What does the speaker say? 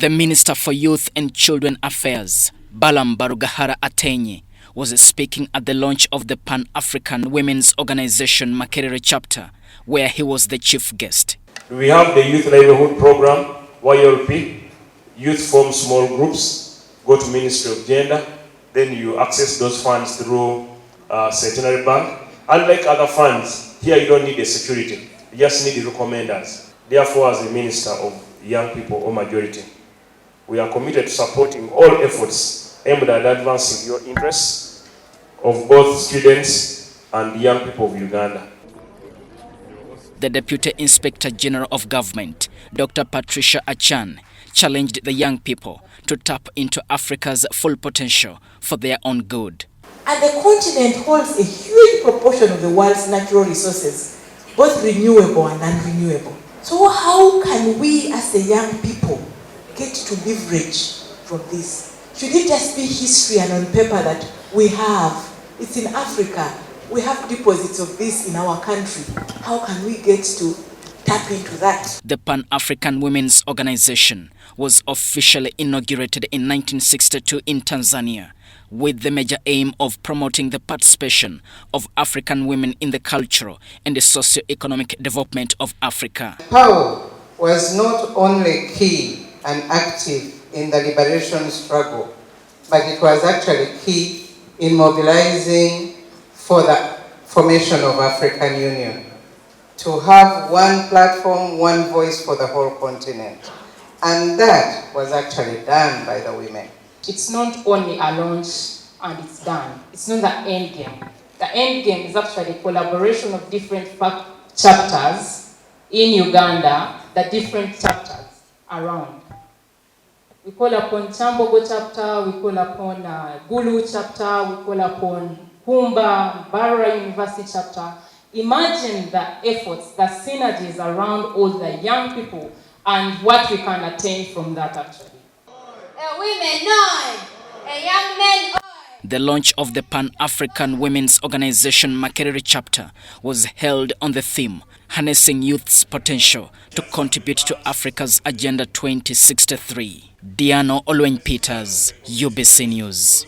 The Minister for Youth and Children Affairs, Balaam Barugahara Ateenyi, was speaking at the launch of the Pan-African Women's Organization Makerere chapter, where he was the chief guest. We have the Youth Livelihood Program, YLP. Youth form small groups, go to Ministry of Gender, then you access those funds through Centenary Bank. Unlike other funds, here you don't need a security, you just need the recommenders. Therefore, as a Minister of Young People or Majority, we are committed to supporting all efforts aimed at advancing your interests of both students and young people of Uganda. The Deputy Inspector General of Government, Dr. Patricia Achan, challenged the young people to tap into Africa's full potential for their own good. And the continent holds a huge proportion of the world's natural resources, both renewable and unrenewable. So how can we as the young people get to leverage from this? Should it just be history and on paper that we have? It's in Africa. We have deposits of this in our country. How can we get to tap into that? The Pan-African Women's Organization was officially inaugurated in 1962 in Tanzania, with the major aim of promoting the participation of African women in the cultural and the socio-economic development of Africa. Power was not only key and active in the liberation struggle, but it was actually key in mobilizing for the formation of African Union, to have one platform, one voice for the whole continent. And that was actually done by the women. It's not only a launch and it's done. It's not the end game. The end game is actually collaboration of different chapters in Uganda, the different chapters around. We call upon Chambogo chapter, we call upon Gulu chapter, we call upon Kumba, Makerere University chapter. Imagine the efforts, the synergies around all the young people and what we can attain from that actually. Women on, young men on. The launch of the Pan-African Women's Organization Makerere chapter was held on the theme, Harnessing Youth's Potential to Contribute to Africa's Agenda 2063. Diano Olwen Peters, UBC News.